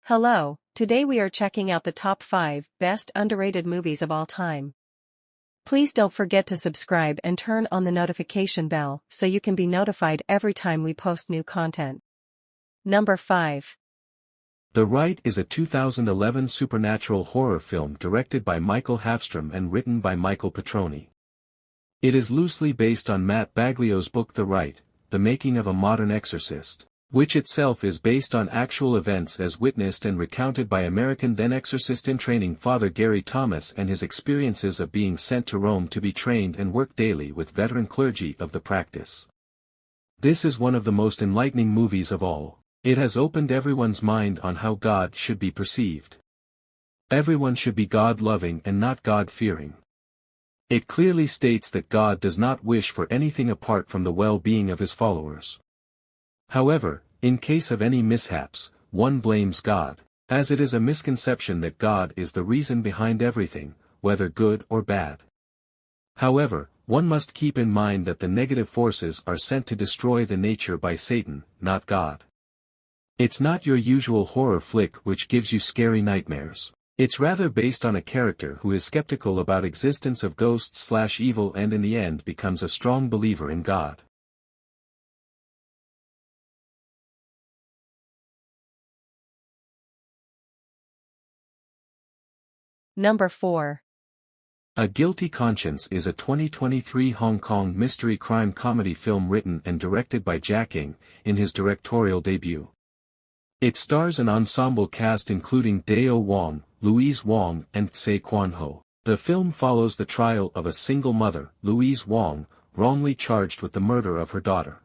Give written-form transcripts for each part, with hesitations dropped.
Hello, today we are checking out the top 5 best underrated movies of all time. Please don't forget to subscribe and turn on the notification bell so you can be notified every time we post new content. Number 5. The Rite is a 2011 supernatural horror film directed by Michael Hafstrom and written by Michael Petroni. It is loosely based on Matt Baglio's book The Rite, The Making of a Modern Exorcist, which itself is based on actual events as witnessed and recounted by American then-exorcist-in-training Father Gary Thomas and his experiences of being sent to Rome to be trained and work daily with veteran clergy of the practice. This is one of the most enlightening movies of all. It has opened everyone's mind on how God should be perceived. Everyone should be God-loving and not God-fearing. It clearly states that God does not wish for anything apart from the well-being of his followers. However, in case of any mishaps, one blames God, as it is a misconception that God is the reason behind everything, whether good or bad. However, one must keep in mind that the negative forces are sent to destroy the nature by Satan, not God. It's not your usual horror flick which gives you scary nightmares. It's rather based on a character who is skeptical about existence of ghosts/evil and in the end becomes a strong believer in God. Number 4. A Guilty Conscience is a 2023 Hong Kong mystery crime comedy film written and directed by Jack Ng, in his directorial debut. It stars an ensemble cast including Deo Wong, Louise Wong and Tsai Kwan Ho. The film follows the trial of a single mother, Louise Wong, wrongly charged with the murder of her daughter.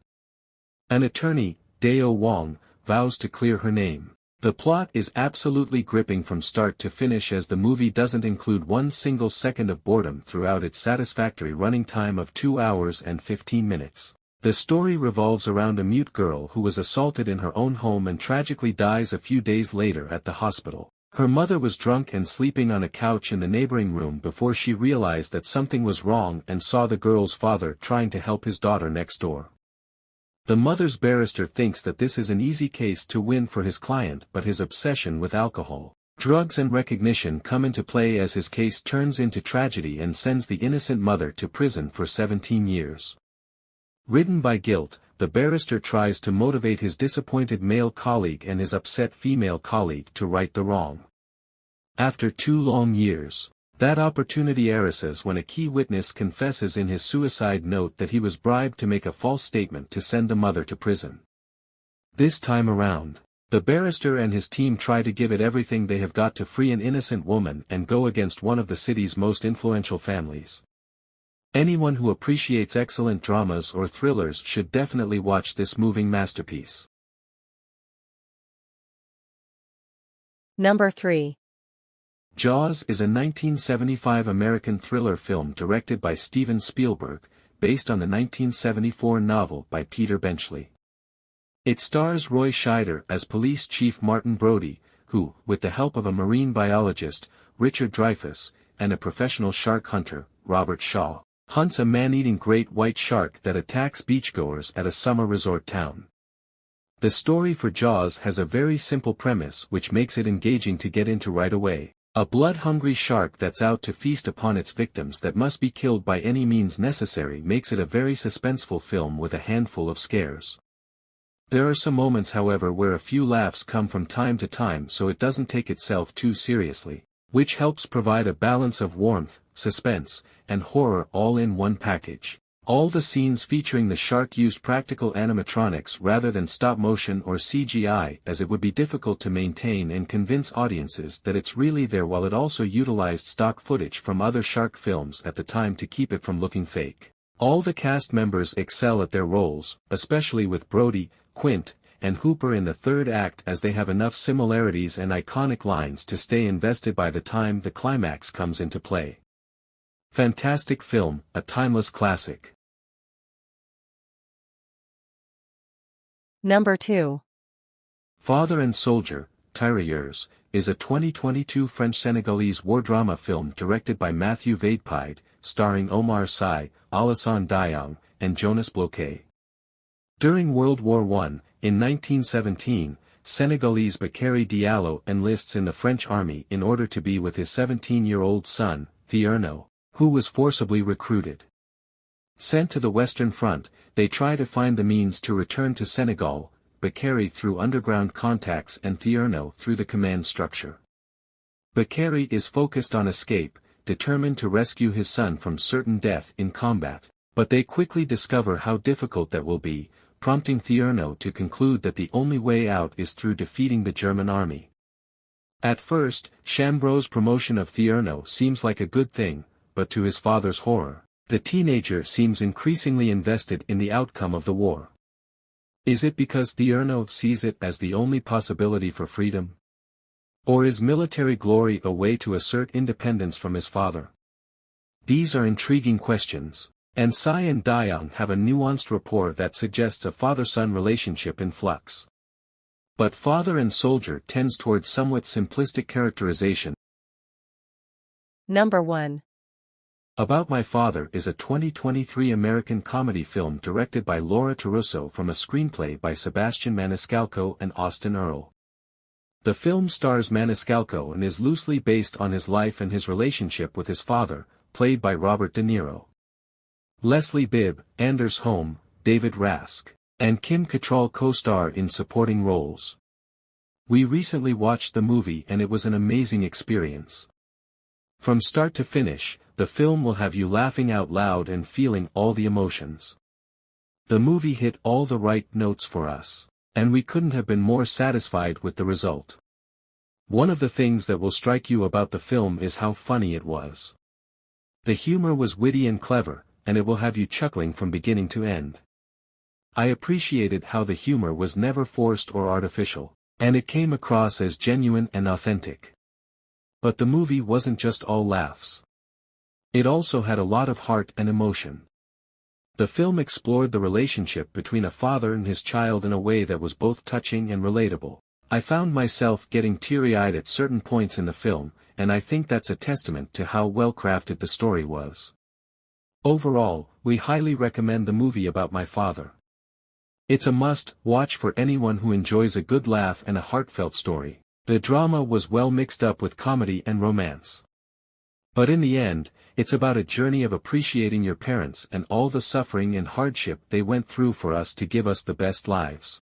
An attorney, Deo Wong, vows to clear her name. The plot is absolutely gripping from start to finish as the movie doesn't include one single second of boredom throughout its satisfactory running time of 2 hours and 15 minutes. The story revolves around a mute girl who was assaulted in her own home and tragically dies a few days later at the hospital. Her mother was drunk and sleeping on a couch in the neighboring room before she realized that something was wrong and saw the girl's father trying to help his daughter next door. The mother's barrister thinks that this is an easy case to win for his client, but his obsession with alcohol, drugs and recognition come into play as his case turns into tragedy and sends the innocent mother to prison for 17 years. Ridden by guilt, the barrister tries to motivate his disappointed male colleague and his upset female colleague to right the wrong. After 2 long years, that opportunity arises when a key witness confesses in his suicide note that he was bribed to make a false statement to send the mother to prison. This time around, the barrister and his team try to give it everything they have got to free an innocent woman and go against one of the city's most influential families. Anyone who appreciates excellent dramas or thrillers should definitely watch this moving masterpiece. Number 3. Jaws is a 1975 American thriller film directed by Steven Spielberg, based on the 1974 novel by Peter Benchley. It stars Roy Scheider as Police Chief Martin Brody, who, with the help of a marine biologist, Richard Dreyfuss, and a professional shark hunter, Robert Shaw, hunts a man-eating great white shark that attacks beachgoers at a summer resort town. The story for Jaws has a very simple premise which makes it engaging to get into right away. A blood-hungry shark that's out to feast upon its victims that must be killed by any means necessary makes it a very suspenseful film with a handful of scares. There are some moments however where a few laughs come from time to time so it doesn't take itself too seriously, which helps provide a balance of warmth, suspense, and horror all in one package. All the scenes featuring the shark used practical animatronics rather than stop-motion or CGI, as it would be difficult to maintain and convince audiences that it's really there, while it also utilized stock footage from other shark films at the time to keep it from looking fake. All the cast members excel at their roles, especially with Brody, Quint, and Hooper in the third act, as they have enough similarities and iconic lines to stay invested by the time the climax comes into play. Fantastic film, a timeless classic. Number 2. Father and Soldier, Tirailleurs, is a 2022 French-Senegalese war drama film directed by Matthew Vadepied, starring Omar Sy, Alassane Diong, and Jonas Bloquet. During World War I, in 1917, Senegalese Bakary Diallo enlists in the French army in order to be with his 17-year-old son, Thierno, who was forcibly recruited. Sent to the Western Front, they try to find the means to return to Senegal, Bakary through underground contacts and Thierno through the command structure. Bakary is focused on escape, determined to rescue his son from certain death in combat, but they quickly discover how difficult that will be, prompting Thierno to conclude that the only way out is through defeating the German army. At first, Chambreau's promotion of Thierno seems like a good thing, but to his father's horror, the teenager seems increasingly invested in the outcome of the war. Is it because Thierno sees it as the only possibility for freedom? Or is military glory a way to assert independence from his father? These are intriguing questions, and Psy and Dayang have a nuanced rapport that suggests a father-son relationship in flux. But Father and Soldier tends towards somewhat simplistic characterization. Number 1. About My Father is a 2023 American comedy film directed by Laura Taruso from a screenplay by Sebastian Maniscalco and Austin Earl. The film stars Maniscalco and is loosely based on his life and his relationship with his father, played by Robert De Niro. Leslie Bibb, Anders Holm, David Rask, and Kim Cattrall co-star in supporting roles. We recently watched the movie and it was an amazing experience. From start to finish, the film will have you laughing out loud and feeling all the emotions. The movie hit all the right notes for us, and we couldn't have been more satisfied with the result. One of the things that will strike you about the film is how funny it was. The humor was witty and clever, and it will have you chuckling from beginning to end. I appreciated how the humor was never forced or artificial, and it came across as genuine and authentic. But the movie wasn't just all laughs. It also had a lot of heart and emotion. The film explored the relationship between a father and his child in a way that was both touching and relatable. I found myself getting teary-eyed at certain points in the film, and I think that's a testament to how well-crafted the story was. Overall, we highly recommend the movie About My Father. It's a must-watch for anyone who enjoys a good laugh and a heartfelt story. The drama was well mixed up with comedy and romance. But in the end, it's about a journey of appreciating your parents and all the suffering and hardship they went through for us to give us the best lives.